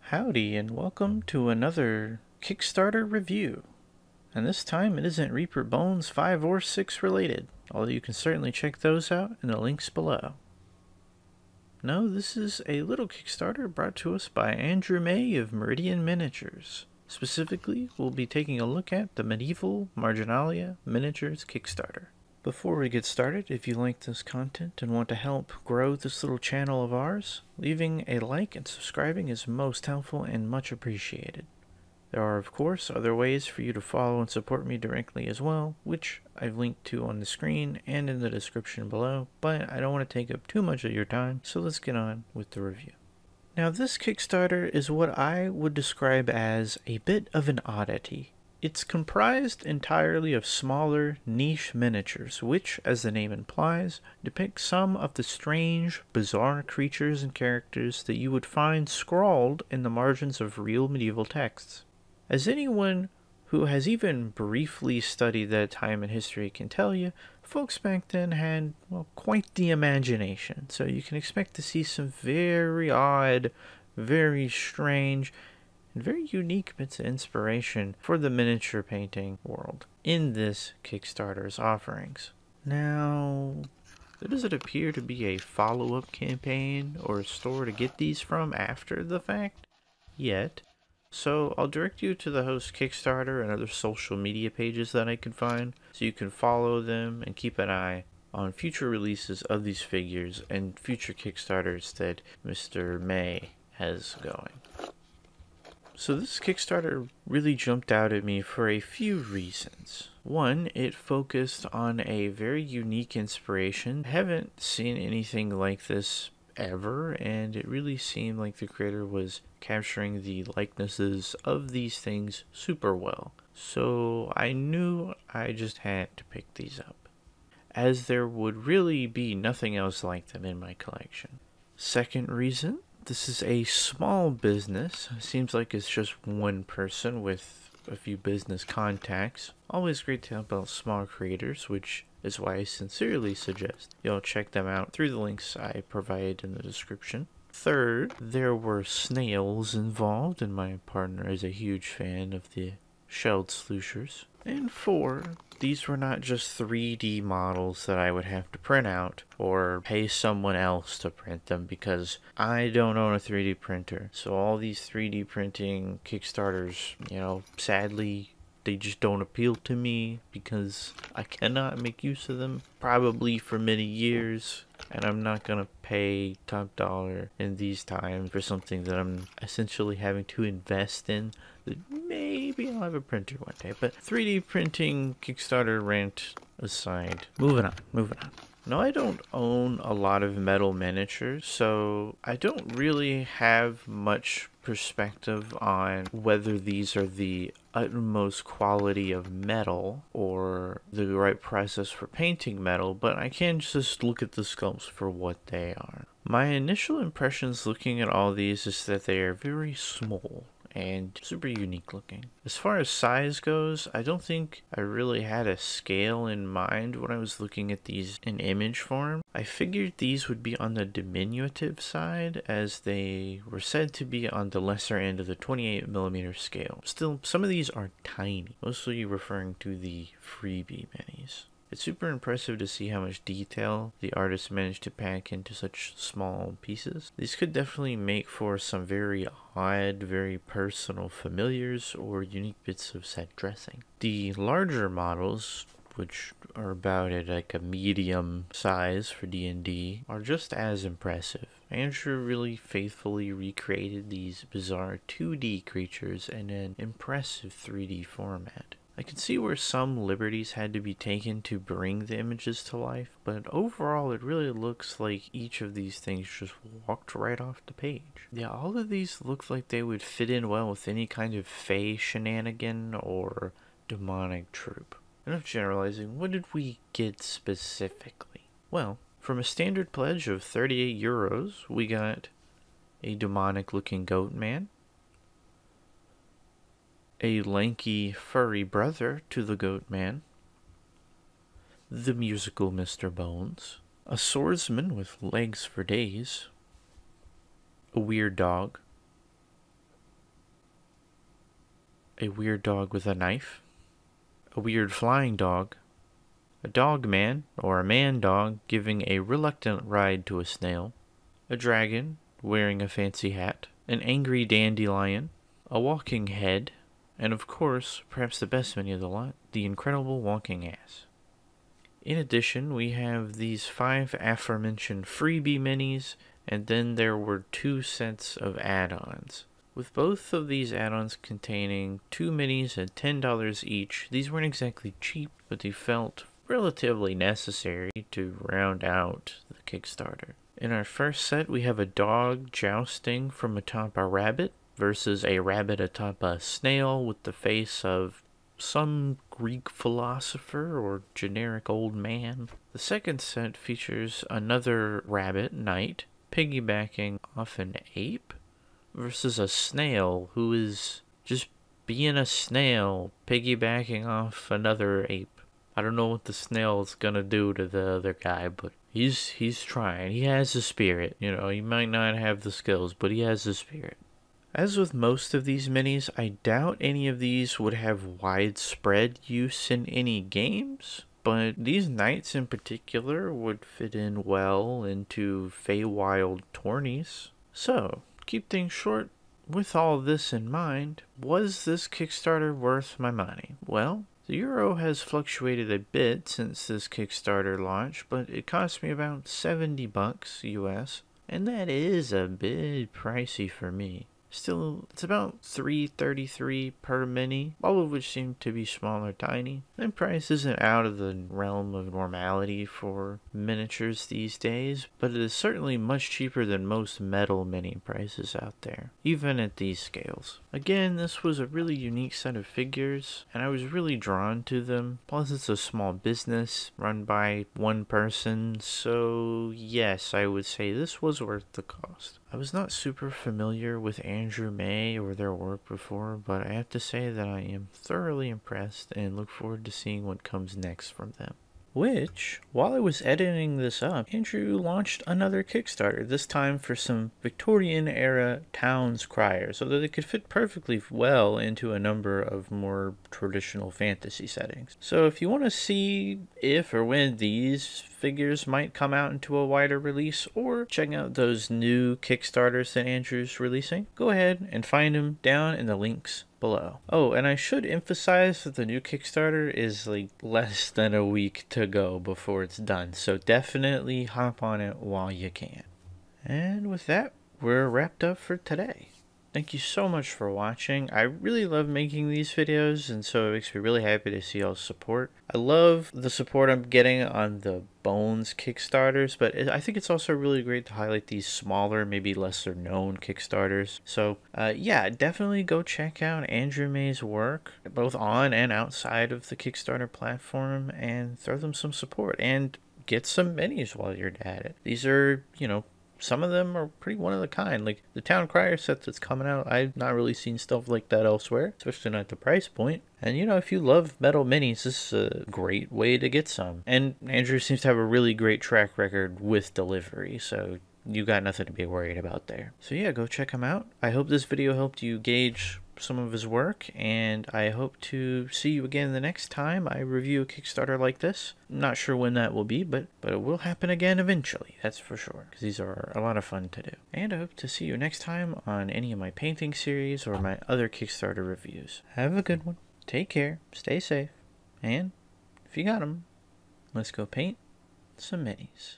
Howdy, and welcome to another Kickstarter review. And this time it isn't Reaper Bones 5 or 6 related, although you can certainly check those out in the links below. No, this is a little Kickstarter brought to us by Andrew May of Marginalia Miniatures. Specifically, we'll be taking a look at the medieval Marginalia Miniatures Kickstarter. Before we get started, if you like this content and want to help grow this little channel of ours, leaving a like and subscribing is most helpful and much appreciated. There are, of course, other ways for you to follow and support me directly as well, which I've linked to on the screen and in the description below, but I don't want to take up too much of your time, so let's get on with the review. Now, this Kickstarter is what I would describe as a bit of an oddity. It's comprised entirely of smaller, niche miniatures, which, as the name implies, depict some of the strange, bizarre creatures and characters that you would find scrawled in the margins of real medieval texts. As anyone who has even briefly studied that time in history can tell you, folks back then had, well, quite the imagination, so you can expect to see some very odd, very strange, very unique bits of inspiration for the miniature painting world in this Kickstarter's offerings. Now, there doesn't appear to be a follow-up campaign or a store to get these from after the fact yet, so I'll direct you to the host Kickstarter and other social media pages that I can find so you can follow them and keep an eye on future releases of these figures and future Kickstarters that Mr. May has going. So this Kickstarter really jumped out at me for a few reasons. One, it focused on a very unique inspiration. I haven't seen anything like this ever, and it really seemed like the creator was capturing the likenesses of these things super well. So I knew I just had to pick these up, as there would really be nothing else like them in my collection. Second reason, this is a small business. Seems like it's just one person with a few business contacts. Always great to help out small creators, which is why I sincerely suggest y'all check them out through the links I provide in the description. Third, there were snails involved, and my partner is a huge fan of the shelled sleushers. And four, these were not just 3D models that I would have to print out or pay someone else to print them, because I don't own a 3D printer. So all these 3D printing Kickstarters, sadly, they just don't appeal to me because I cannot make use of them probably for many years, and I'm not gonna pay top dollar in these times for something that I'm essentially having to invest in. That maybe I'll have a printer one day, but 3D printing Kickstarter rant aside, moving on. Now, I don't own a lot of metal miniatures, so I don't really have much perspective on whether these are the utmost quality of metal or the right process for painting metal, but I can just look at the sculpts for what they are. My initial impressions looking at all these is that they are very small and super unique looking. As far as size goes, I don't think I really had a scale in mind when I was looking at these in image form. I figured these would be on the diminutive side, as they were said to be on the lesser end of the 28mm scale. Still, some of these are tiny, mostly referring to the freebie minis. It's super impressive to see how much detail the artist managed to pack into such small pieces. These could definitely make for some very odd, very personal familiars or unique bits of set dressing. The larger models, which are about at like a medium size for D&D, are just as impressive. Andrew really faithfully recreated these bizarre 2D creatures in an impressive 3D format. I can see where some liberties had to be taken to bring the images to life, but overall it really looks like each of these things just walked right off the page. Yeah, all of these look like they would fit in well with any kind of fae shenanigan or demonic troop. Enough generalizing, what did we get specifically? Well, from a standard pledge of 38 euros, we got a demonic looking goat man, a lanky, furry brother to the goat man, the musical Mr. Bones, a swordsman with legs for days, a weird dog, a weird dog with a knife, a weird flying dog, a dog man or a man dog giving a reluctant ride to a snail, a dragon wearing a fancy hat, an angry dandelion, a walking head, and of course, perhaps the best mini of the lot, the incredible walking ass. In addition, we have these 5 aforementioned freebie minis, and then there were 2 sets of add-ons. With both of these add-ons containing 2 minis at $10 each, these weren't exactly cheap, but they felt relatively necessary to round out the Kickstarter. In our first set, we have a dog jousting from atop a rabbit versus a rabbit atop a snail with the face of some Greek philosopher or generic old man. The second set features another rabbit knight piggybacking off an ape versus a snail who is just being a snail piggybacking off another ape. I don't know what the snail's gonna do to the other guy, but he's trying. He has the spirit, you know. He might not have the skills, but he has the spirit. As with most of these minis, I doubt any of these would have widespread use in any games, but these knights in particular would fit in well into Feywild tourneys. So, keep things short. With all this in mind, was this Kickstarter worth my money? Well, the euro has fluctuated a bit since this Kickstarter launch, but it cost me about $70 US, and that is a bit pricey for me. Still, it's about $3.33 per mini, all of which seem to be small or tiny. That price isn't out of the realm of normality for miniatures these days, but it is certainly much cheaper than most metal mini prices out there, even at these scales. Again, this was a really unique set of figures, and I was really drawn to them. Plus, it's a small business run by one person, so yes, I would say this was worth the cost. I was not super familiar with Andrew May or their work before, but I have to say that I am thoroughly impressed and look forward to seeing what comes next from them. Which, while I was editing this up, Andrew launched another Kickstarter, this time for some Victorian-era towns criers, so that they could fit perfectly well into a number of more traditional fantasy settings. So if you want to see if or when these figures might come out into a wider release, or check out those new Kickstarters that Andrew's releasing, go ahead and find them down in the links below. Oh, and I should emphasize that the new Kickstarter is like less than a week to go before it's done, so definitely hop on it while you can. And with that, we're wrapped up for today. Thank you so much for watching. I really love making these videos, and so it makes me really happy to see y'all's support. I love the support I'm getting on the Bones Kickstarters, but I think it's also really great to highlight these smaller, maybe lesser known Kickstarters. So yeah, definitely go check out Andrew May's work, both on and outside of the Kickstarter platform, and throw them some support, and get some minis while you're at it. These are, you know, some of them are pretty one of a kind. Like the Town Crier set that's coming out, I've not really seen stuff like that elsewhere, especially not at the price point. And you know, if you love metal minis, this is a great way to get some. And Andrew seems to have a really great track record with delivery, so you got nothing to be worried about there. So yeah, go check him out. I hope this video helped you gauge some of his work, and I hope to see you again the next time I review a Kickstarter like this. I'm not sure when that will be, but it will happen again eventually, that's for sure, because these are a lot of fun to do. And I hope to see you next time on any of my painting series or my other Kickstarter reviews. Have a good one, take care, stay safe, and if you got them, let's go paint some minis.